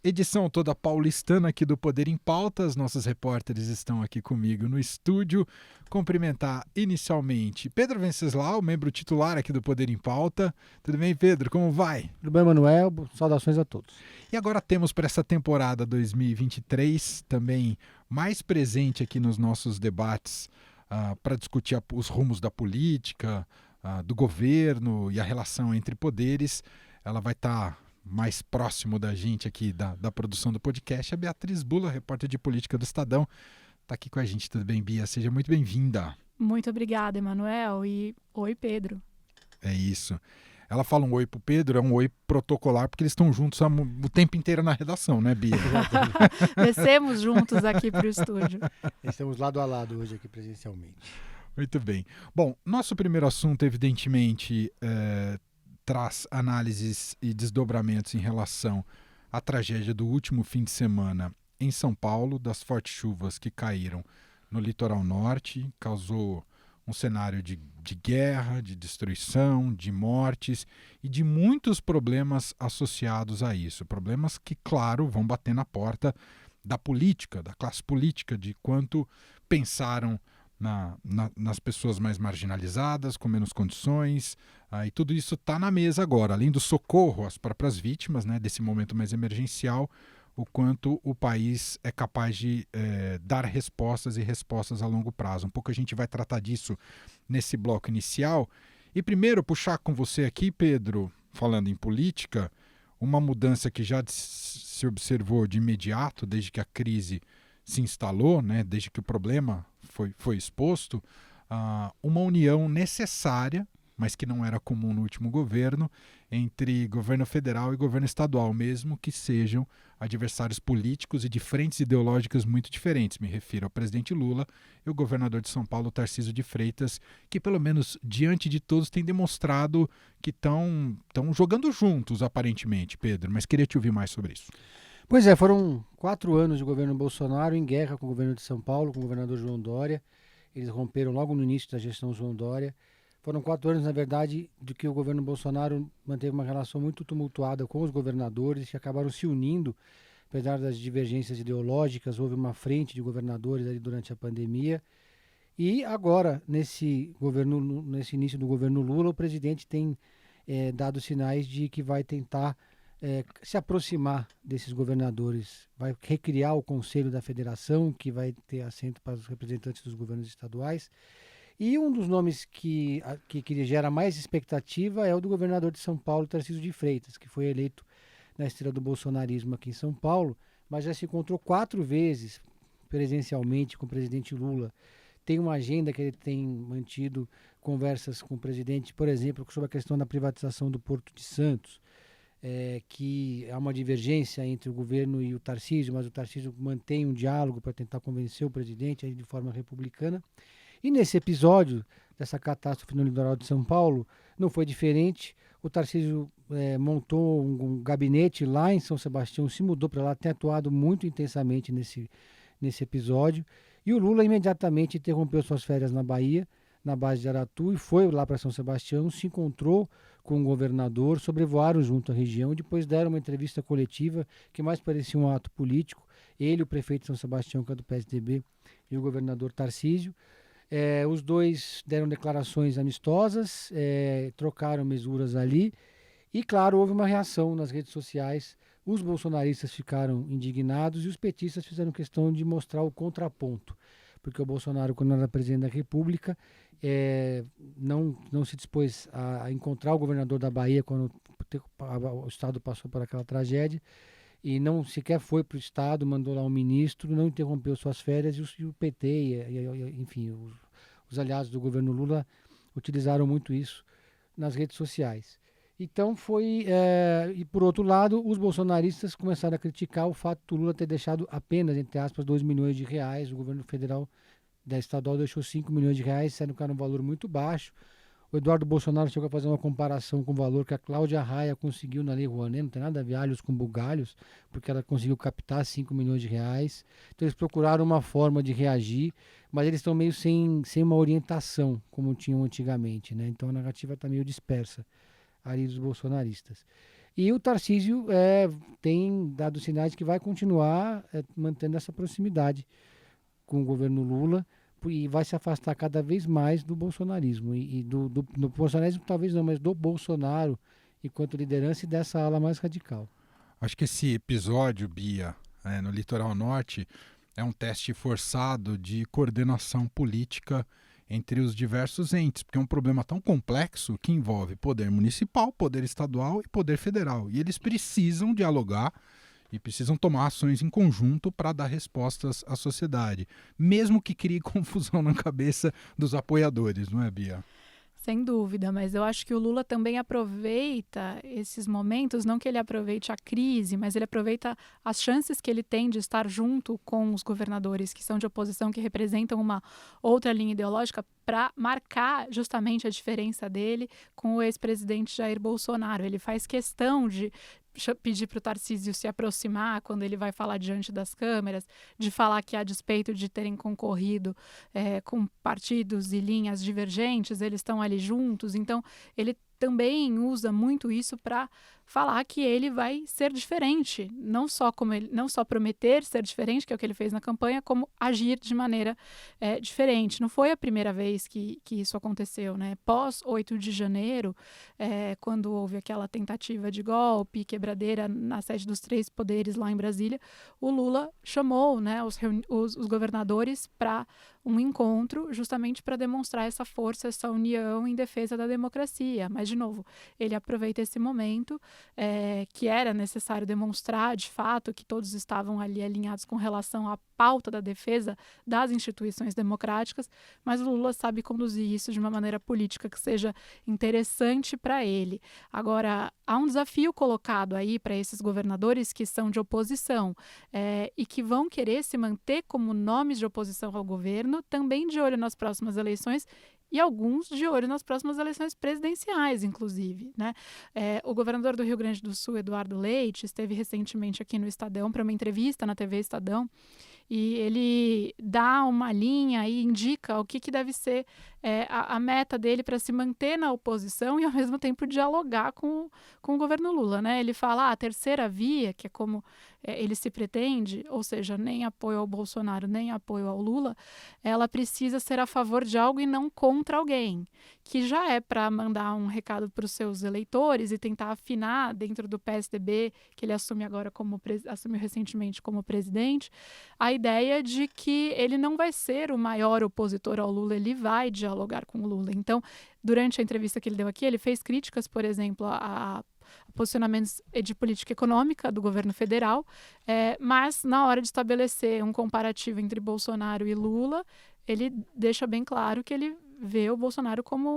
Edição toda paulistana aqui do Poder em Pauta. Os nossos repórteres estão aqui comigo no estúdio. Cumprimentar inicialmente Pedro Venceslau, membro titular aqui do Poder em Pauta. Tudo bem, Pedro? Como vai? Tudo bem, Manuel? Saudações a todos. E agora temos para essa temporada 2023 também mais presente aqui nos nossos debates para discutir os rumos da política, do governo e a relação entre poderes. Ela vai estar mais próximo da gente aqui da produção do podcast, a Beatriz Bula, repórter de política do Estadão, está aqui com a gente. Tudo bem, Bia? Seja muito bem-vinda. Muito obrigada, Emanuel, e oi, Pedro. É isso. Ela fala um oi pro Pedro, é um oi protocolar, porque eles estão juntos o tempo inteiro na redação, né, Bia? Descemos juntos aqui para o estúdio. Estamos lado a lado hoje aqui presencialmente. Muito bem. Bom, nosso primeiro assunto, evidentemente, traz análises e desdobramentos em relação à tragédia do último fim de semana em São Paulo, das fortes chuvas que caíram no litoral norte, causou um cenário de guerra, de destruição, de mortes e de muitos problemas associados a isso. Problemas que, claro, vão bater na porta da política, da classe política, de quanto pensaram nas pessoas mais marginalizadas, com menos condições, e tudo isso está na mesa agora, além do socorro às próprias vítimas, né, desse momento mais emergencial, o quanto o país é capaz de dar respostas e respostas a longo prazo. Um pouco a gente vai tratar disso nesse bloco inicial. E primeiro, puxar com você aqui, Pedro, falando em política, uma mudança que já se observou de imediato, desde que a crise se instalou, né, desde que o problema foi exposto, uma união necessária, mas que não era comum no último governo, entre governo federal e governo estadual, mesmo que sejam adversários políticos e de frentes ideológicas muito diferentes. Me refiro ao presidente Lula e o governador de São Paulo, Tarcísio de Freitas, que pelo menos diante de todos têm demonstrado que estão jogando juntos, aparentemente, Pedro, mas queria te ouvir mais sobre isso. Pois é, foram 4 anos de governo Bolsonaro em guerra com o governo de São Paulo, com o governador João Dória. Eles romperam logo no início da gestão João Dória. Foram 4 anos, na verdade, de que o governo Bolsonaro manteve uma relação muito tumultuada com os governadores, que acabaram se unindo, apesar das divergências ideológicas. Houve uma frente de governadores ali durante a pandemia. E agora, nesse início do governo Lula, o presidente tem dado sinais de que vai tentar se aproximar desses governadores, vai recriar o Conselho da Federação, que vai ter assento para os representantes dos governos estaduais. E um dos nomes que gera mais expectativa é o do governador de São Paulo, Tarcísio de Freitas, que foi eleito na esteira do bolsonarismo aqui em São Paulo, mas já se encontrou 4 vezes presencialmente com o presidente Lula. Tem uma agenda que ele tem mantido conversas com o presidente, por exemplo, sobre a questão da privatização do Porto de Santos, que há uma divergência entre o governo e o Tarcísio, mas o Tarcísio mantém um diálogo para tentar convencer o presidente aí de forma republicana. E nesse episódio dessa catástrofe no litoral de São Paulo, não foi diferente. O Tarcísio montou um gabinete lá em São Sebastião, se mudou para lá, tem atuado muito intensamente nesse episódio. E o Lula imediatamente interrompeu suas férias na Bahia, na base de Aratu, e foi lá para São Sebastião, se encontrou com o governador, sobrevoaram junto à região e depois deram uma entrevista coletiva que mais parecia um ato político. Ele, o prefeito de São Sebastião, que é do PSDB, e o governador Tarcísio. Os dois deram declarações amistosas, trocaram mesuras ali e, claro, houve uma reação nas redes sociais. Os bolsonaristas ficaram indignados e os petistas fizeram questão de mostrar o contraponto, porque o Bolsonaro, quando era presidente da República, não se dispôs a encontrar o governador da Bahia quando o Estado passou por aquela tragédia, e não sequer foi para o Estado, mandou lá um ministro, não interrompeu suas férias, e o PT, enfim, os aliados do governo Lula utilizaram muito isso nas redes sociais. Então e por outro lado, os bolsonaristas começaram a criticar o fato do Lula ter deixado apenas, entre aspas, 2 milhões de reais, o governo federal da estadual deixou 5 milhões de reais, sendo que era um valor muito baixo. O Eduardo Bolsonaro chegou a fazer uma comparação com o valor que a Cláudia Raia conseguiu na Lei Rouanet, não tem nada a ver alhos com bugalhos, porque ela conseguiu captar 5 milhões de reais. Então eles procuraram uma forma de reagir, mas eles estão meio sem uma orientação, como tinham antigamente, né? Então a narrativa está meio dispersa ali dos bolsonaristas. E o Tarcísio tem dado sinais que vai continuar mantendo essa proximidade com o governo Lula e vai se afastar cada vez mais do bolsonarismo. E do bolsonarismo talvez não, mas do Bolsonaro enquanto liderança e dessa ala mais radical. Acho que esse episódio, Bia, no Litoral Norte, é um teste forçado de coordenação política entre os diversos entes, porque é um problema tão complexo que envolve poder municipal, poder estadual e poder federal. E eles precisam dialogar e precisam tomar ações em conjunto para dar respostas à sociedade, mesmo que crie confusão na cabeça dos apoiadores, não é, Bia? Sem dúvida, mas eu acho que o Lula também aproveita esses momentos, não que ele aproveite a crise, mas ele aproveita as chances que ele tem de estar junto com os governadores que são de oposição, que representam uma outra linha ideológica, para marcar justamente a diferença dele com o ex-presidente Jair Bolsonaro. Ele faz questão de pedir para o Tarcísio se aproximar quando ele vai falar diante das câmeras, de falar que, a despeito de terem concorrido com partidos e linhas divergentes, eles estão ali juntos. Então, ele também usa muito isso para falar que ele vai ser diferente, não só prometer ser diferente, que é o que ele fez na campanha, como agir de maneira diferente. Não foi a primeira vez que isso aconteceu, né? Pós 8 de janeiro, quando houve aquela tentativa de golpe, quebradeira na sede dos 3 poderes lá em Brasília, o Lula chamou, né, os governadores para um encontro justamente para demonstrar essa força, essa união em defesa da democracia. Mas, de novo, ele aproveita esse momento que era necessário demonstrar, de fato, que todos estavam ali alinhados com relação à pauta da defesa das instituições democráticas, mas o Lula sabe conduzir isso de uma maneira política que seja interessante para ele. Agora, há um desafio colocado aí para esses governadores que são de oposição e que vão querer se manter como nomes de oposição ao governo, também de olho nas próximas eleições, e alguns de olho nas próximas eleições presidenciais, inclusive, né? O governador do Rio Grande do Sul, Eduardo Leite, esteve recentemente aqui no Estadão para uma entrevista na TV Estadão, e ele dá uma linha e indica o que deve ser a meta dele para se manter na oposição e, ao mesmo tempo, dialogar com o governo Lula, né? Ele fala a terceira via, que é como ele se pretende, ou seja, nem apoio ao Bolsonaro, nem apoio ao Lula, ela precisa ser a favor de algo e não contra alguém, que já é para mandar um recado para os seus eleitores e tentar afinar dentro do PSDB, que ele assume agora assumiu recentemente como presidente, a ideia de que ele não vai ser o maior opositor ao Lula, ele vai dialogar com o Lula. Então, durante a entrevista que ele deu aqui, ele fez críticas, por exemplo, a posicionamentos de política econômica do governo federal, mas na hora de estabelecer um comparativo entre Bolsonaro e Lula, ele deixa bem claro que ele vê o Bolsonaro como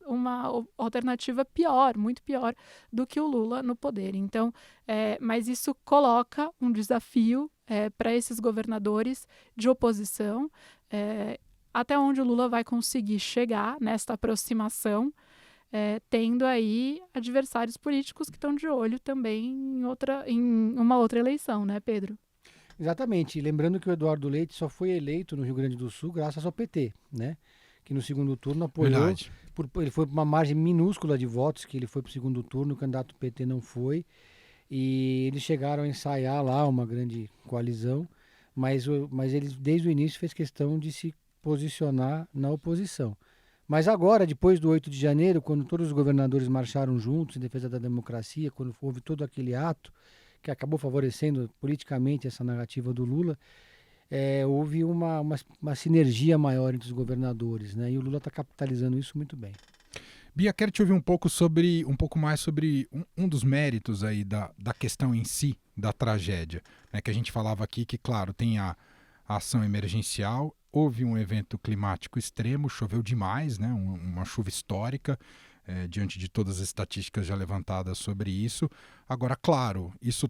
uma alternativa pior, muito pior do que o Lula no poder. Então, mas isso coloca um desafio para esses governadores de oposição, até onde o Lula vai conseguir chegar nesta aproximação, tendo aí adversários políticos que estão de olho também em uma outra eleição, né, Pedro? Exatamente. Lembrando que o Eduardo Leite só foi eleito no Rio Grande do Sul graças ao PT, né? Que no segundo turno apoiou. Ele foi por uma margem minúscula de votos, que ele foi para o segundo turno, o candidato PT não foi. E eles chegaram a ensaiar lá uma grande coalizão, mas ele desde o início fez questão de se posicionar na oposição. Mas agora, depois do 8 de janeiro, quando todos os governadores marcharam juntos em defesa da democracia, quando houve todo aquele ato que acabou favorecendo politicamente essa narrativa do Lula, houve uma sinergia maior entre os governadores, né? E o Lula está capitalizando isso muito bem. Bia, quero te ouvir um pouco mais sobre um dos méritos aí da questão em si, da tragédia, né? Que a gente falava aqui que, claro, tem a ação emergencial, houve um evento climático extremo, choveu demais, né? Uma chuva histórica, diante de todas as estatísticas já levantadas sobre isso. Agora, claro, isso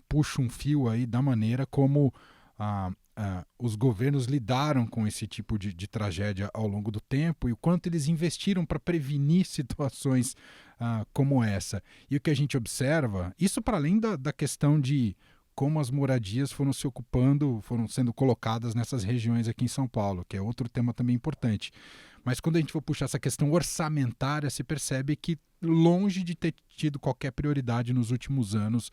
puxa um fio aí da maneira como os governos lidaram com esse tipo de tragédia ao longo do tempo e o quanto eles investiram para prevenir situações como essa. E o que a gente observa, isso para além da questão de como as moradias foram sendo colocadas nessas regiões aqui em São Paulo, que é outro tema também importante. Mas quando a gente for puxar essa questão orçamentária, se percebe que longe de ter tido qualquer prioridade nos últimos anos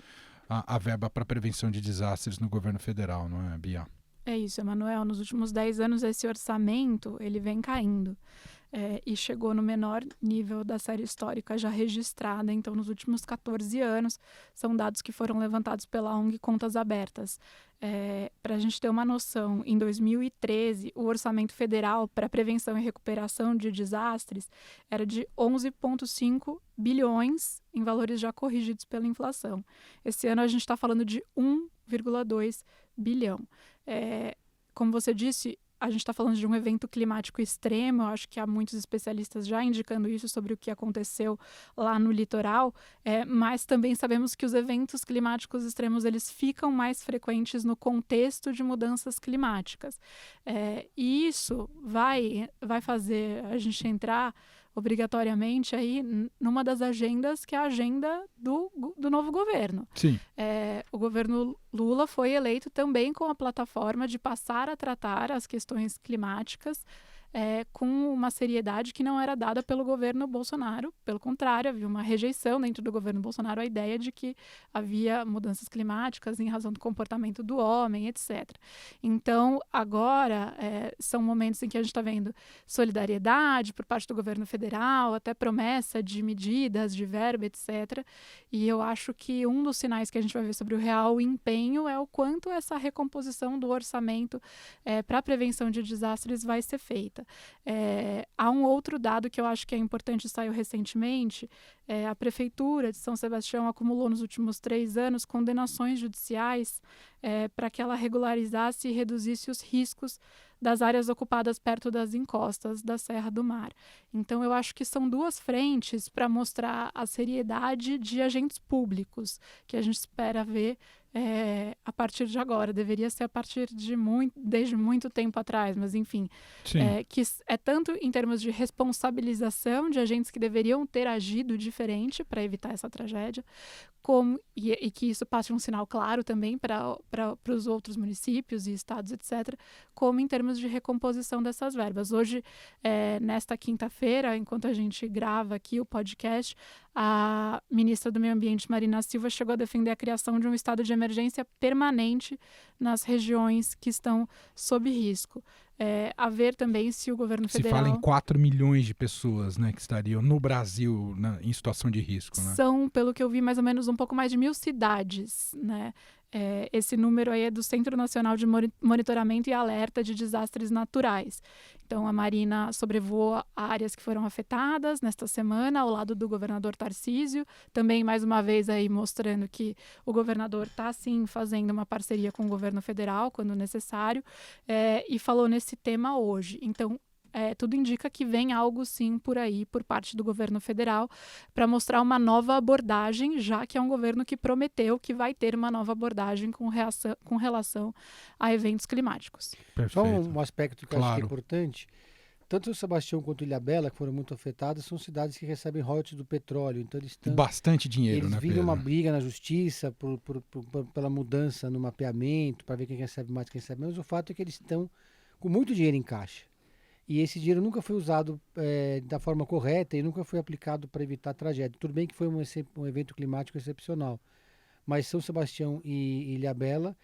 a verba para prevenção de desastres no governo federal, não é, Bia? É isso, Emanuel. Nos últimos 10 anos, esse orçamento ele vem caindo. E chegou no menor nível da série histórica já registrada. Então, nos últimos 14 anos, são dados que foram levantados pela ONG Contas Abertas. Para a gente ter uma noção, em 2013, o orçamento federal para prevenção e recuperação de desastres era de 11,5 bilhões em valores já corrigidos pela inflação. Esse ano, a gente está falando de 1,2 bilhão. Como você disse, a gente está falando de um evento climático extremo. Eu acho que há muitos especialistas já indicando isso sobre o que aconteceu lá no litoral, mas também sabemos que os eventos climáticos extremos eles ficam mais frequentes no contexto de mudanças climáticas. E isso vai fazer a gente entrar obrigatoriamente aí numa das agendas que é a agenda do novo governo. Sim. O governo Lula foi eleito também com a plataforma de passar a tratar as questões climáticas com uma seriedade que não era dada pelo governo Bolsonaro. Pelo contrário, havia uma rejeição dentro do governo Bolsonaro à ideia de que havia mudanças climáticas em razão do comportamento do homem, etc. Então, agora, são momentos em que a gente está vendo solidariedade por parte do governo federal, até promessa de medidas, de verba, etc. E eu acho que um dos sinais que a gente vai ver sobre o real empenho é o quanto essa recomposição do orçamento para a prevenção de desastres vai ser feita. Há um outro dado que eu acho que é importante, saiu recentemente. A Prefeitura de São Sebastião acumulou nos últimos 3 anos condenações judiciais para que ela regularizasse e reduzisse os riscos das áreas ocupadas perto das encostas da Serra do Mar. Então, eu acho que são 2 frentes para mostrar a seriedade de agentes públicos que a gente espera ver a partir de agora. Deveria ser a partir de desde muito tempo atrás, mas enfim, que é tanto em termos de responsabilização de agentes que deveriam ter agido diferente para evitar essa tragédia, e que isso passe um sinal claro também para os outros municípios e estados, etc., como em termos de recomposição dessas verbas. Hoje, nesta quinta-feira, enquanto a gente grava aqui o podcast, a ministra do Meio Ambiente, Marina Silva, chegou a defender a criação de um estado de emergência permanente nas regiões que estão sob risco. A ver também se o governo federal... Se fala em 4 milhões de pessoas, né, que estariam no Brasil em situação de risco. Né? São, pelo que eu vi, mais ou menos um pouco mais de 1.000 cidades, né? Esse número aí é do Centro Nacional de Monitoramento e Alerta de Desastres Naturais. Então, a Marina sobrevoou áreas que foram afetadas nesta semana, ao lado do governador Tarcísio, também, mais uma vez, aí mostrando que o governador está, sim, fazendo uma parceria com o governo federal, quando necessário, e falou nesse tema hoje. Então, tudo indica que vem algo, sim, por aí, por parte do governo federal, para mostrar uma nova abordagem, já que é um governo que prometeu que vai ter uma nova abordagem com relação a eventos climáticos. Perfeito. Só um aspecto que eu acho que é importante. Tanto São Sebastião quanto Ilhabela, que foram muito afetadas, são cidades que recebem royalties do petróleo. Então eles estão... Bastante dinheiro, né, Pedro? Eles viram uma briga na justiça pela mudança no mapeamento, para ver quem recebe mais, quem recebe menos. O fato é que eles estão com muito dinheiro em caixa. E esse dinheiro nunca foi usado da forma correta e nunca foi aplicado para evitar tragédia. Tudo bem que foi um evento climático excepcional, mas São Sebastião e Ilhabela,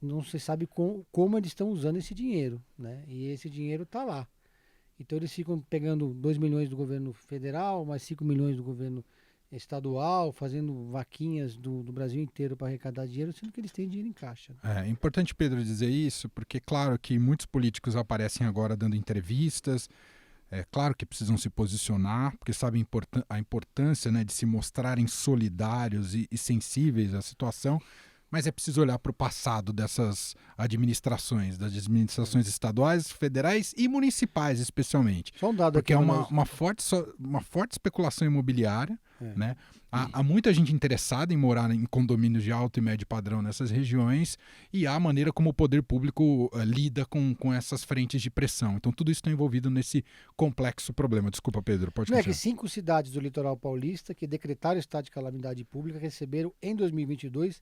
não se sabe como eles estão usando esse dinheiro, né? E esse dinheiro está lá. Então eles ficam pegando 2 milhões do governo federal, mais 5 milhões do governo estadual, fazendo vaquinhas do Brasil inteiro para arrecadar dinheiro, sendo que eles têm dinheiro em caixa. É importante, Pedro, dizer isso, porque claro que muitos políticos aparecem agora dando entrevistas, claro que precisam se posicionar, porque sabem a importância, né, de se mostrarem solidários e sensíveis à situação, mas é preciso olhar para o passado dessas administrações, das administrações estaduais, federais e municipais, especialmente. Só um dado porque aqui, é uma forte especulação imobiliária, né? Há muita gente interessada em morar em condomínios de alto e médio padrão nessas regiões, e há a maneira como o poder público lida com essas frentes de pressão. Então tudo isso está envolvido nesse complexo problema. Desculpa, Pedro, pode continuar. Que 5 cidades do litoral paulista que decretaram estado de calamidade pública receberam em 2022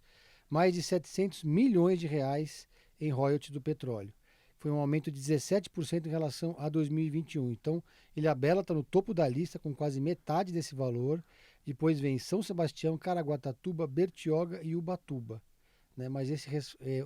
mais de 700 milhões de reais em royalties do petróleo. foi um aumento de 17% em relação a 2021. Então, Ilhabela está no topo da lista com quase metade desse valor. Depois vem São Sebastião, Caraguatatuba, Bertioga e Ubatuba, né? Mas esse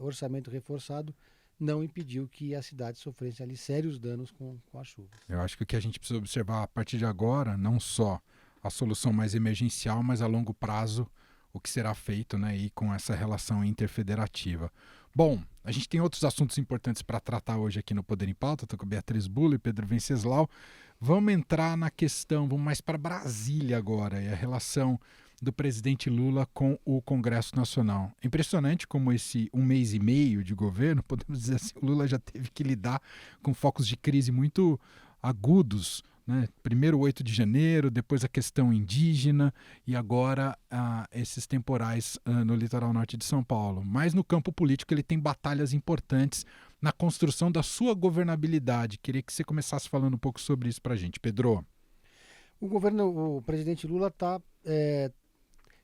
orçamento reforçado não impediu que a cidade sofresse ali sérios danos com a chuva. Eu acho que o que a gente precisa observar a partir de agora, não só a solução mais emergencial, mas a longo prazo, o que será feito, né, e com essa relação interfederativa. Bom, a gente tem outros assuntos importantes para tratar hoje aqui no Poder em Pauta. Estou com a Beatriz Bulla e Pedro Venceslau. Vamos entrar na questão, vamos mais para Brasília agora, e a relação do presidente Lula com o Congresso Nacional. Impressionante como esse 1 mês e meio de governo, podemos dizer assim, o Lula já teve que lidar com focos de crise muito agudos, né? Primeiro o 8 de janeiro, depois a questão indígena e agora esses temporais no litoral norte de São Paulo. Mas no campo político ele tem batalhas importantes na construção da sua governabilidade. Queria que você começasse falando um pouco sobre isso para a gente. Pedro. O presidente Lula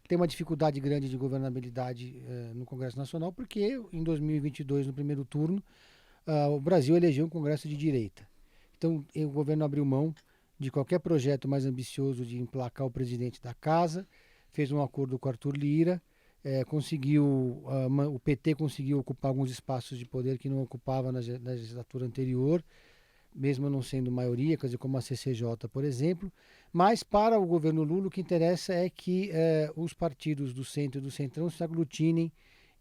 tem uma dificuldade grande de governabilidade no Congresso Nacional, porque em 2022, no primeiro turno, o Brasil elegeu um Congresso de direita. Então, o governo abriu mão de qualquer projeto mais ambicioso de emplacar o presidente da casa, fez um acordo com Arthur Lira, o PT conseguiu ocupar alguns espaços de poder que não ocupava na legislatura anterior, mesmo não sendo maioria, quer dizer, como a CCJ, por exemplo. Mas para o governo Lula o que interessa é que os partidos do centro e do centrão se aglutinem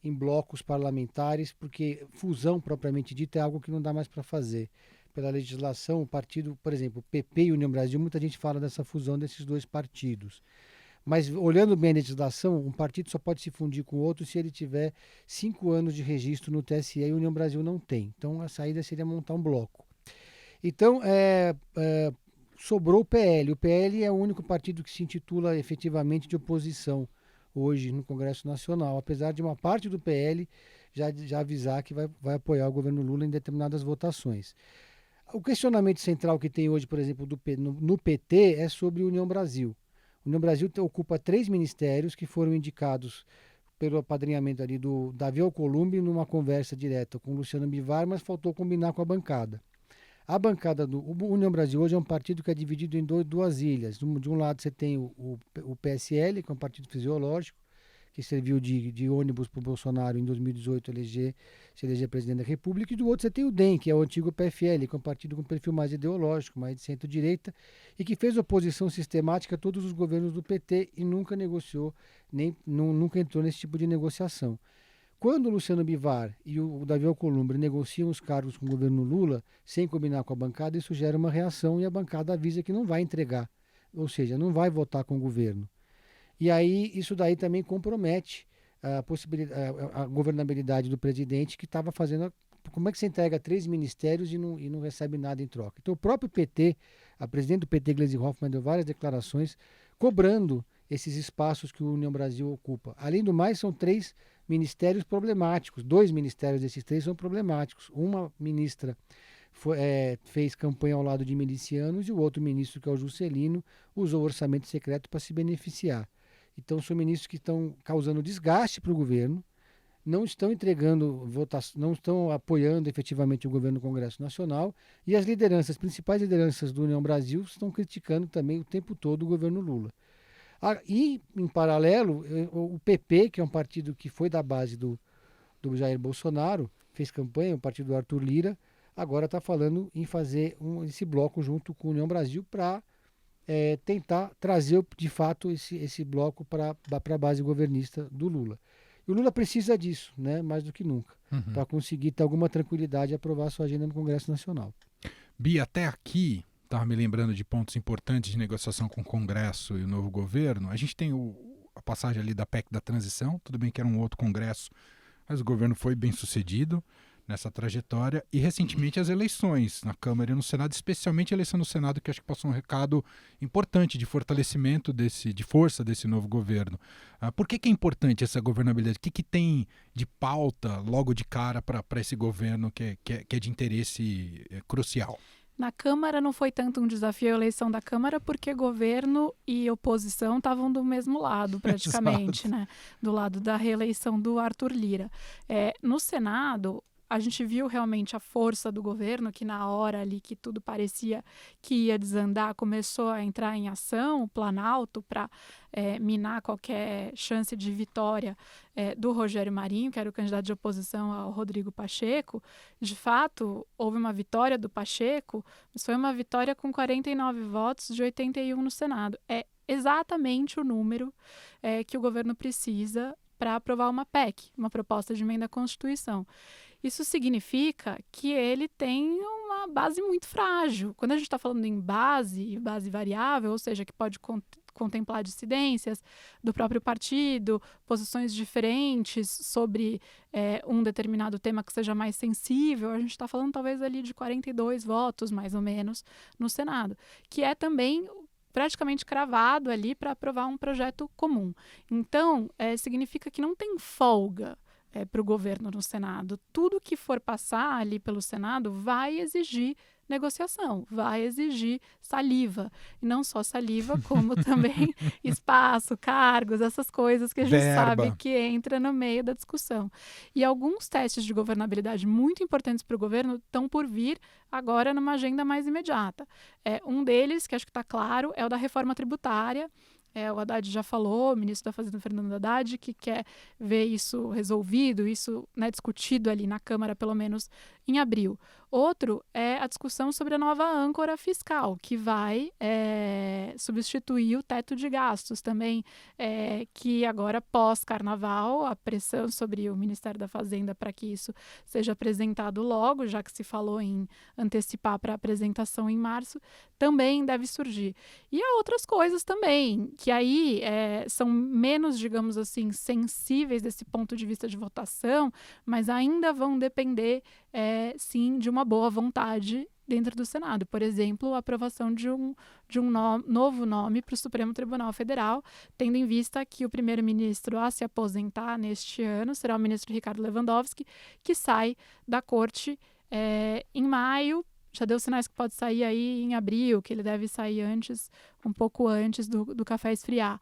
em blocos parlamentares, porque fusão propriamente dita é algo que não dá mais para fazer. Pela legislação, o partido, por exemplo, PP e União Brasil, muita gente fala dessa fusão desses dois partidos. Mas olhando bem a legislação, um partido só pode se fundir com o outro se ele tiver 5 anos de registro no TSE e a União Brasil não tem. Então a saída seria montar um bloco. Então sobrou o PL. O PL é o único partido que se intitula efetivamente de oposição hoje no Congresso Nacional, apesar de uma parte do PL já avisar que vai apoiar o governo Lula em determinadas votações. O questionamento central que tem hoje, por exemplo, no PT é sobre a União Brasil. A União Brasil ocupa 3 ministérios que foram indicados pelo apadrinhamento ali do Davi Alcolumbre numa conversa direta com o Luciano Bivar, mas faltou combinar com a bancada. A bancada do União Brasil hoje é um partido que é dividido em duas ilhas. De um lado você tem o PSL, que é um partido fisiológico, que serviu de ônibus para o Bolsonaro em 2018 se eleger presidente da República, e do outro você tem o DEM, que é o antigo PFL, que é um partido com perfil mais ideológico, mais de centro-direita, e que fez oposição sistemática a todos os governos do PT e nunca negociou, nunca entrou nesse tipo de negociação. Quando o Luciano Bivar e o Davi Alcolumbre negociam os cargos com o governo Lula, sem combinar com a bancada, isso gera uma reação e a bancada avisa que não vai entregar, ou seja, não vai votar com o governo. E aí isso daí também compromete a governabilidade do presidente, que estava fazendo... Como é que você entrega 3 ministérios e não recebe nada em troca? Então o próprio PT, a presidente do PT, Gleisi Hoffmann, deu várias declarações cobrando esses espaços que o União Brasil ocupa. Além do mais, são 3 ministérios problemáticos. 2 ministérios desses 3 são problemáticos. Uma ministra fez campanha ao lado de milicianos e o outro ministro, que é o Juscelino, usou o orçamento secreto para se beneficiar. Então, são ministros que estão causando desgaste para o governo, não estão entregando votação, não estão apoiando efetivamente o governo do Congresso Nacional, e as principais lideranças do União Brasil estão criticando também o tempo todo o governo Lula. E, em paralelo, o PP, que é um partido que foi da base do Jair Bolsonaro, fez campanha, o partido do Arthur Lira, agora está falando em fazer esse bloco junto com a União Brasil para tentar trazer, de fato, esse bloco para a base governista do Lula. E o Lula precisa disso, né, mais do que nunca, para conseguir ter alguma tranquilidade e aprovar a sua agenda no Congresso Nacional. Bia, até aqui, estava me lembrando de pontos importantes de negociação com o Congresso e o novo governo. A gente tem a passagem ali da PEC da transição, tudo bem que era um outro Congresso, mas o governo foi bem sucedido nessa trajetória, e recentemente as eleições na Câmara e no Senado, especialmente a eleição no Senado, que acho que passou um recado importante de fortalecimento de força desse novo governo. Por que é importante essa governabilidade? O que tem de pauta logo de cara para esse governo que é de interesse crucial? Na Câmara não foi tanto um desafio a eleição da Câmara, porque governo e oposição estavam do mesmo lado, praticamente, né? Do lado da reeleição do Arthur Lira. No Senado, a gente viu realmente a força do governo, que na hora ali que tudo parecia que ia desandar, começou a entrar em ação, o Planalto, para minar qualquer chance de vitória do Rogério Marinho, que era o candidato de oposição ao Rodrigo Pacheco. De fato, houve uma vitória do Pacheco, mas foi uma vitória com 49 votos de 81 no Senado. É exatamente o número que o governo precisa para aprovar uma PEC, uma proposta de emenda à Constituição. Isso significa que ele tem uma base muito frágil. Quando a gente está falando em base variável, ou seja, que pode contemplar dissidências do próprio partido, posições diferentes sobre um determinado tema que seja mais sensível, a gente está falando talvez ali de 42 votos, mais ou menos, no Senado, que é também praticamente cravado ali para aprovar um projeto comum. Então, significa que não tem folga para o governo no Senado. Tudo que for passar ali pelo Senado vai exigir negociação, vai exigir saliva. E não só saliva, como também espaço, cargos, essas coisas que a gente sabe que entra no meio da discussão. E alguns testes de governabilidade muito importantes para o governo estão por vir agora numa agenda mais imediata. Um deles, que acho que está claro, é o da reforma tributária. O Haddad já falou, o ministro da Fazenda, Fernando Haddad, que quer ver isso resolvido, isso discutido ali na Câmara, pelo menos em abril. Outro é a discussão sobre a nova âncora fiscal, que vai substituir o teto de gastos também, que agora, pós-carnaval, a pressão sobre o Ministério da Fazenda para que isso seja apresentado logo, já que se falou em antecipar para a apresentação em março, também deve surgir. E há outras coisas também, que aí são menos, digamos assim, sensíveis desse ponto de vista de votação, mas ainda vão depender, sim, de uma boa vontade dentro do Senado. Por exemplo, a aprovação de um novo nome para o Supremo Tribunal Federal, tendo em vista que o primeiro-ministro a se aposentar neste ano será o ministro Ricardo Lewandowski, que sai da corte em maio. Já deu sinais que pode sair aí em abril, que ele deve sair um pouco antes do café esfriar.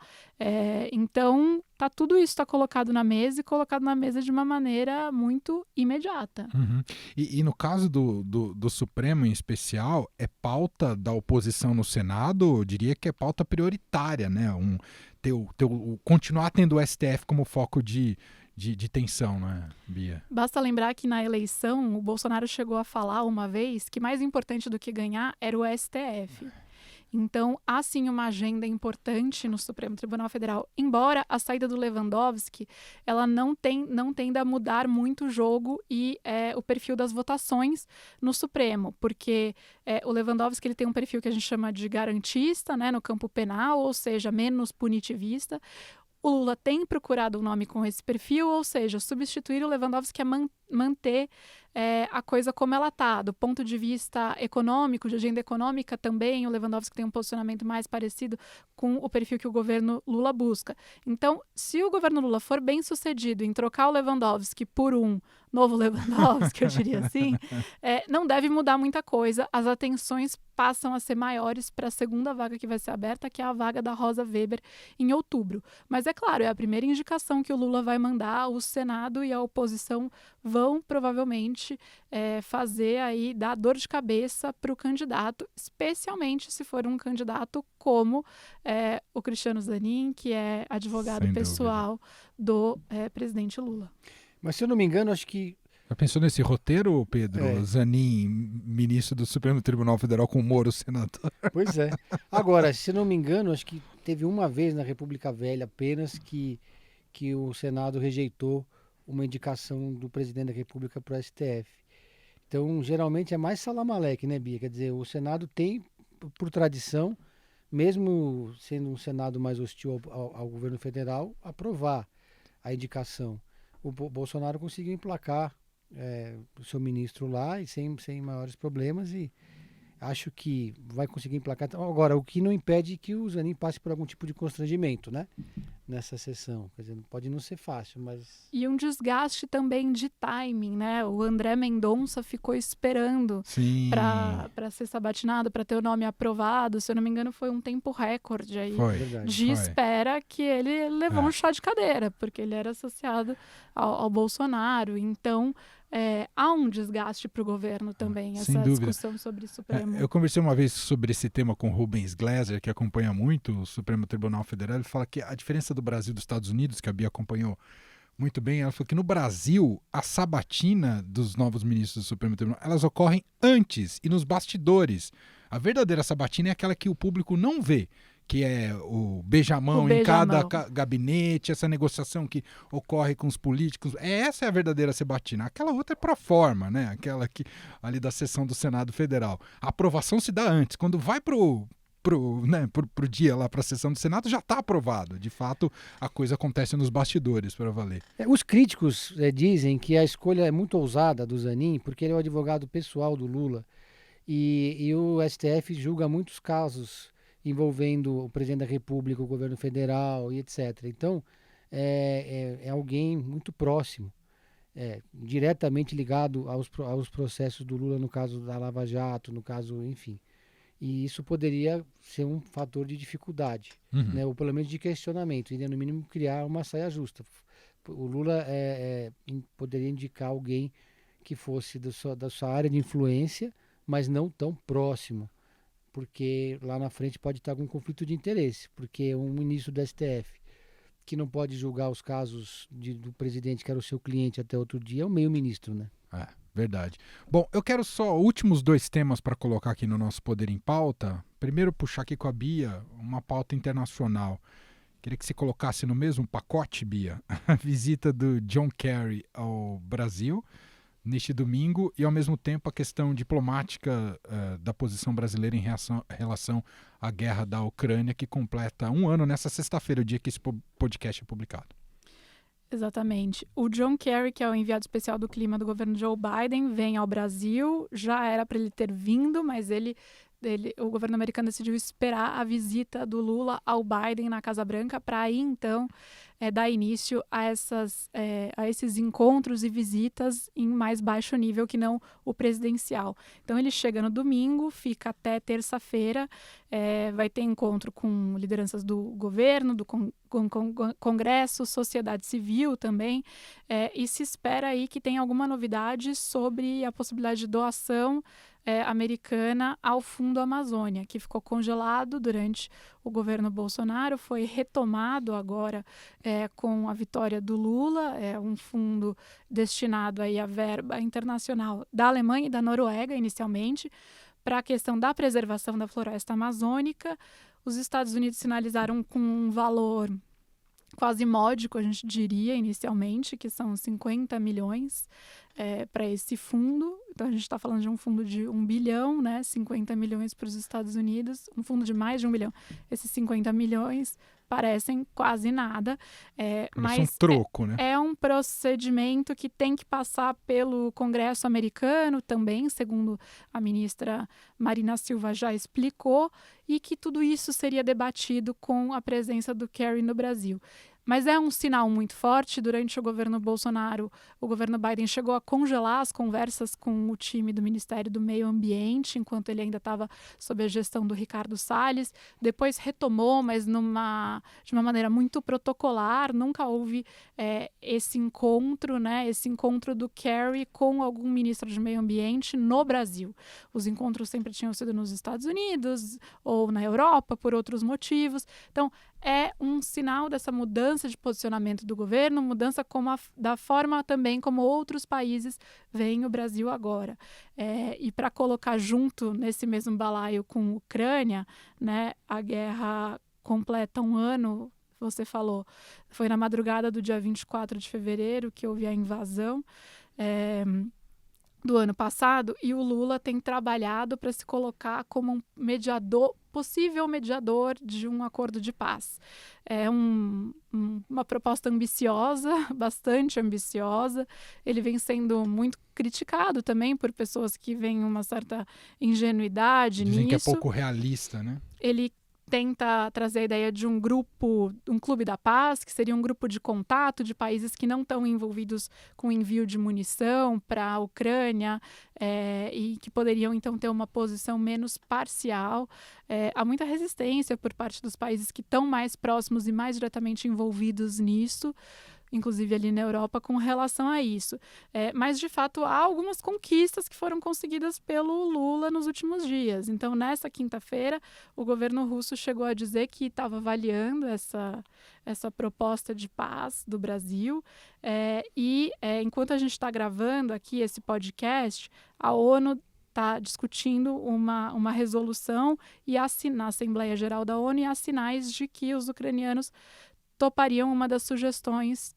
Então, tudo isso está colocado na mesa e colocado na mesa de uma maneira muito imediata. Uhum. E no caso do Supremo em especial, é pauta da oposição no Senado? Eu diria que é pauta prioritária, né? Continuar tendo o STF como foco de tensão, não é, Bia? Basta lembrar que na eleição o Bolsonaro chegou a falar uma vez que mais importante do que ganhar era o STF. Então, há sim uma agenda importante no Supremo Tribunal Federal, embora a saída do Lewandowski ela não tenda a mudar muito o jogo e o perfil das votações no Supremo, porque o Lewandowski ele tem um perfil que a gente chama de garantista, né, no campo penal, ou seja, menos punitivista. O Lula tem procurado um nome com esse perfil, ou seja, substituir o Lewandowski é manter a coisa como ela está. Do ponto de vista econômico, de agenda econômica também, o Lewandowski tem um posicionamento mais parecido com o perfil que o governo Lula busca. Então, se o governo Lula for bem sucedido em trocar o Lewandowski por um novo Lewandowski, eu diria assim, não deve mudar muita coisa. As atenções passam a ser maiores para a segunda vaga que vai ser aberta, que é a vaga da Rosa Weber em outubro. Mas é claro, é a primeira indicação que o Lula vai mandar, o Senado e a oposição vão provavelmente fazer aí, dar dor de cabeça para o candidato, especialmente se for um candidato como o Cristiano Zanin, que é advogado pessoal do presidente Lula. Mas se eu não me engano, acho que... Já pensou nesse roteiro, Pedro? Zanin, ministro do Supremo Tribunal Federal, com Moro, senador. Pois é. Agora, se eu não me engano, acho que teve uma vez na República Velha apenas que o Senado rejeitou uma indicação do presidente da República para o STF. Então, geralmente é mais salamaleque, né, Bia? Quer dizer, o Senado tem, por tradição, mesmo sendo um Senado mais hostil ao governo federal, aprovar a indicação. O Bolsonaro conseguiu emplacar o seu ministro lá e sem maiores problemas, e acho que vai conseguir emplacar. Agora, o que não impede que o Zanin passe por algum tipo de constrangimento, né? Nessa sessão. Quer dizer, pode não ser fácil, mas... E um desgaste também de timing, né? O André Mendonça ficou esperando para ser sabatinado, para ter o nome aprovado. Se eu não me engano, foi um tempo recorde aí de espera, que ele levou um chá de cadeira, porque ele era associado ao Bolsonaro. Então, há um desgaste para o governo também, sem essa dúvida. discussão sobre o Supremo. Eu conversei uma vez sobre esse tema com o Rubens Gleiser, que acompanha muito o Supremo Tribunal Federal. Ele fala que a diferença do Brasil e dos Estados Unidos, que a Bia acompanhou muito bem, ela falou que no Brasil a sabatina dos novos ministros do Supremo Tribunal, elas ocorrem antes e nos bastidores. A verdadeira sabatina é aquela que o público não vê, que é o beijamão em cada gabinete, essa negociação que ocorre com os políticos. Essa é a verdadeira sabatina. Aquela outra é pro forma, né? Aquela que ali da sessão do Senado Federal. A aprovação se dá antes. Quando vai pro dia lá para a sessão do Senado, já está aprovado. De fato, a coisa acontece nos bastidores, para valer. Os críticos dizem que a escolha é muito ousada do Zanin, porque ele é o advogado pessoal do Lula. E o STF julga muitos casos envolvendo o presidente da República, o governo federal e etc. Então, é alguém muito próximo, diretamente ligado aos processos do Lula, no caso da Lava Jato, no caso, enfim. E isso poderia ser um fator de dificuldade, né? Ou pelo menos de questionamento, e no mínimo criar uma saia justa. O Lula poderia indicar alguém que fosse da sua área de influência, mas não tão próximo, porque lá na frente pode estar algum conflito de interesse, porque um ministro do STF que não pode julgar os casos do presidente que era o seu cliente até outro dia é um meio-ministro, né? Verdade. Bom, eu quero só últimos 2 temas para colocar aqui no nosso Poder em Pauta. Primeiro, puxar aqui com a Bia uma pauta internacional. Queria que você colocasse no mesmo pacote, Bia, a visita do John Kerry ao Brasil neste domingo e, ao mesmo tempo, a questão diplomática da posição brasileira em relação à guerra da Ucrânia, que completa 1 ano nessa sexta-feira, o dia que esse podcast é publicado. Exatamente. O John Kerry, que é o enviado especial do clima do governo Joe Biden, vem ao Brasil. Já era para ele ter vindo, mas o governo americano decidiu esperar a visita do Lula ao Biden na Casa Branca para aí, então, dar início a esses encontros e visitas em mais baixo nível que não o presidencial. Então, ele chega no domingo, fica até terça-feira, vai ter encontro com lideranças do governo, do Congresso, sociedade civil também, e se espera aí que tenha alguma novidade sobre a possibilidade de doação americana ao Fundo Amazônia, que ficou congelado durante o governo Bolsonaro, foi retomado agora com a vitória do Lula, um fundo destinado aí à verba internacional da Alemanha e da Noruega, inicialmente, para a questão da preservação da floresta amazônica. Os Estados Unidos sinalizaram com um valor quase módico, a gente diria, inicialmente, que são 50 milhões para esse fundo. Então, a gente está falando de um fundo de 1 bilhão, né? 50 milhões para os Estados Unidos, um fundo de mais de 1 bilhão. Esses 50 milhões parecem quase nada. Mas um troco, né? É um procedimento que tem que passar pelo Congresso americano também, segundo a ministra Marina Silva já explicou, e que tudo isso seria debatido com a presença do Kerry no Brasil. Mas é um sinal muito forte. Durante o governo Bolsonaro, o governo Biden chegou a congelar as conversas com o time do Ministério do Meio Ambiente, enquanto ele ainda estava sob a gestão do Ricardo Salles. Depois retomou, mas de uma maneira muito protocolar. Nunca houve esse encontro, né? Esse encontro do Kerry com algum ministro de Meio Ambiente no Brasil. Os encontros sempre tinham sido nos Estados Unidos ou na Europa, por outros motivos. Então, é um sinal dessa mudança de posicionamento do governo, mudança da forma também como outros países veem o Brasil agora. E para colocar junto nesse mesmo balaio com a Ucrânia, né, a guerra completa 1 ano, você falou, foi na madrugada do dia 24 de fevereiro que houve a invasão do ano passado, e o Lula tem trabalhado para se colocar como um mediador, possível mediador de um acordo de paz. É uma proposta ambiciosa, bastante ambiciosa. Ele vem sendo muito criticado também por pessoas que veem uma certa ingenuidade nisso. Dizem que é pouco realista, né? Ele tenta trazer a ideia de um clube da paz, que seria um grupo de contato de países que não estão envolvidos com envio de munição para a Ucrânia e que poderiam, então, ter uma posição menos parcial. Há muita resistência por parte dos países que estão mais próximos e mais diretamente envolvidos nisso. inclusive ali na Europa, com relação a isso. Mas, de fato, há algumas conquistas que foram conseguidas pelo Lula nos últimos dias. Então, nessa quinta-feira, o governo russo chegou a dizer que estava avaliando essa proposta de paz do Brasil. Enquanto a gente está gravando aqui esse podcast, a ONU está discutindo uma resolução na Assembleia Geral da ONU, e há sinais de que os ucranianos topariam uma das sugestões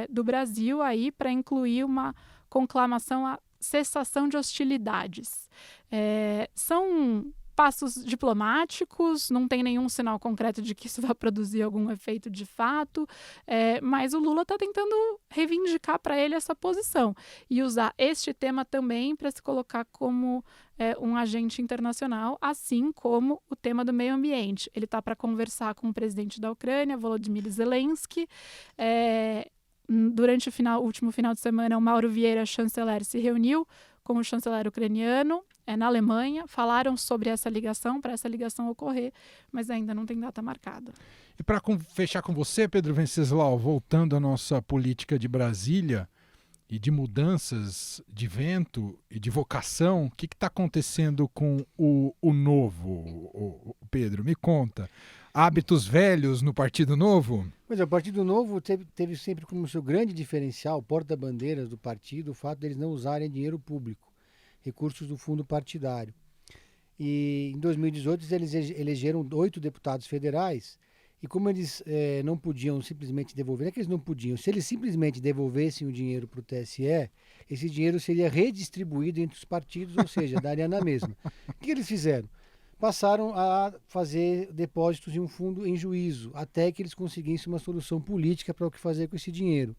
do Brasil aí para incluir uma conclamação à cessação de hostilidades. São passos diplomáticos, não tem nenhum sinal concreto de que isso vai produzir algum efeito de fato, mas o Lula está tentando reivindicar para ele essa posição e usar este tema também para se colocar como um agente internacional, assim como o tema do meio ambiente. Ele está para conversar com o presidente da Ucrânia, Volodymyr Zelensky. Durante o último final de semana, o Mauro Vieira, chanceler, se reuniu com o chanceler ucraniano na Alemanha, falaram sobre essa ligação, para essa ligação ocorrer, mas ainda não tem data marcada. E para fechar com você, Pedro Venceslau, voltando à nossa política de Brasília e de mudanças de vento e de vocação, o que está acontecendo com o Novo, Pedro? Me conta. Hábitos velhos no Partido Novo? Pois é, o Partido Novo teve sempre como seu grande diferencial, porta-bandeiras do partido, o fato deles não usarem dinheiro público, recursos do fundo partidário. E em 2018 eles elegeram 8 deputados federais, e como eles não podiam simplesmente devolver, não é que eles não podiam, se eles simplesmente devolvessem o dinheiro para o TSE, esse dinheiro seria redistribuído entre os partidos, ou seja, daria na mesma. O que eles fizeram? Passaram a fazer depósitos em um fundo em juízo, até que eles conseguissem uma solução política para o que fazer com esse dinheiro.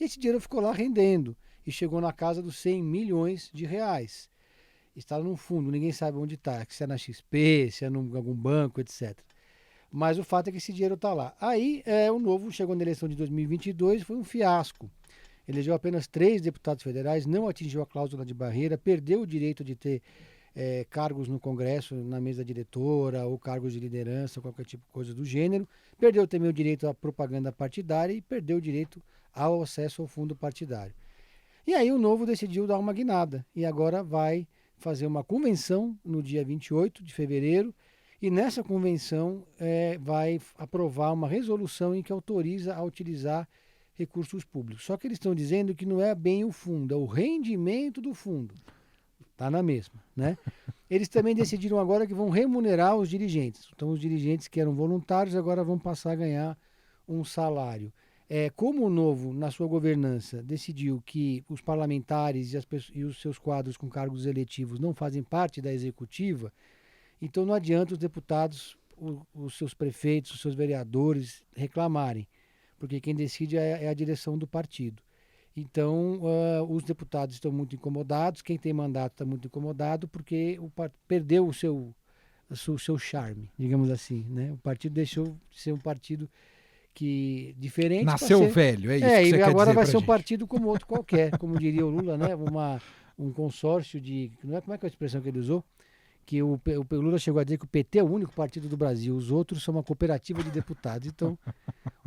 E esse dinheiro ficou lá rendendo e chegou na casa dos 100 milhões de reais. Está num fundo, ninguém sabe onde está, se é na XP, se é em algum banco, etc. Mas o fato é que esse dinheiro está lá. Aí o Novo chegou na eleição de 2022, foi um fiasco. Elegeu apenas 3 deputados federais, não atingiu a cláusula de barreira, perdeu o direito de ter cargos no Congresso, na mesa diretora, ou cargos de liderança, qualquer tipo de coisa do gênero. Perdeu também o direito à propaganda partidária e perdeu o direito ao acesso ao fundo partidário. E aí o Novo decidiu dar uma guinada e agora vai fazer uma convenção no dia 28 de fevereiro e nessa convenção vai aprovar uma resolução em que autoriza a utilizar recursos públicos. Só que eles estão dizendo que não é bem o fundo, é o rendimento do fundo. Está na mesma, né? Eles também decidiram agora que vão remunerar os dirigentes. Então, os dirigentes que eram voluntários agora vão passar a ganhar um salário. Como o Novo, na sua governança, decidiu que os parlamentares e os seus quadros com cargos eletivos não fazem parte da executiva, então não adianta os deputados, os seus prefeitos, os seus vereadores reclamarem, porque quem decide é a direção do partido. Então, os deputados estão muito incomodados, quem tem mandato está muito incomodado, porque perdeu o seu charme, digamos assim, né? O partido deixou de ser um partido diferente. Nasceu velho, é isso que você quer dizer. E agora vai ser um gente. partido como outro qualquer, como diria o Lula, né? Um consórcio de... Como é que é a expressão que ele usou? Que o Lula chegou a dizer que o PT é o único partido do Brasil, os outros são uma cooperativa de deputados. Então,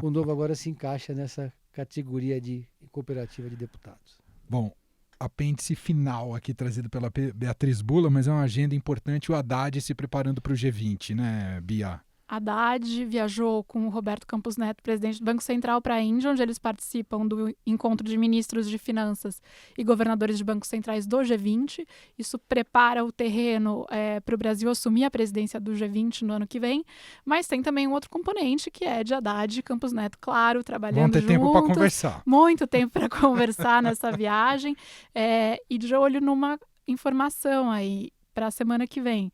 o Novo agora se encaixa nessa categoria de cooperativa de deputados. Bom, apêndice final aqui trazido pela Beatriz Bula, mas é uma agenda importante, o Haddad se preparando para o G20, né, Bia? Haddad viajou com o Roberto Campos Neto, presidente do Banco Central, para a Índia, onde eles participam do encontro de ministros de finanças e governadores de bancos centrais do G20. Isso prepara o terreno para o Brasil assumir a presidência do G20 no ano que vem. Mas tem também um outro componente, que é de Haddad e Campos Neto, claro, trabalhando juntos. Vão ter tempo para conversar. Muito tempo para conversar nessa viagem. E de olho numa informação aí para a semana que vem.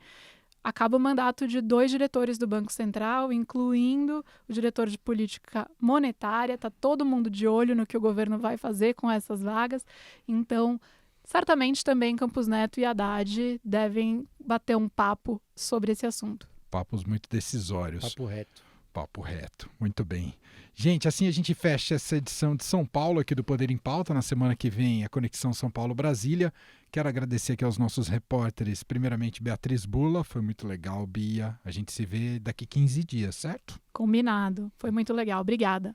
Acaba o mandato de 2 diretores do Banco Central, incluindo o diretor de política monetária. Está todo mundo de olho no que o governo vai fazer com essas vagas. Então, certamente também Campos Neto e Haddad devem bater um papo sobre esse assunto. Papos muito decisórios. Papo reto. Papo reto, muito bem. Gente, assim a gente fecha essa edição de São Paulo aqui do Poder em Pauta. Na semana que vem, a Conexão São Paulo-Brasília. Quero agradecer aqui aos nossos repórteres, primeiramente Beatriz Bula, foi muito legal, Bia. A gente se vê daqui 15 dias, certo? Combinado, foi muito legal, obrigada.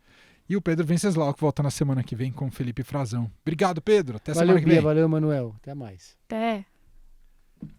E o Pedro Venceslau, que volta na semana que vem com o Felipe Frazão. Obrigado, Pedro. Até Valeu, semana que Bia. vem. Valeu, Manuel. Até mais. Até.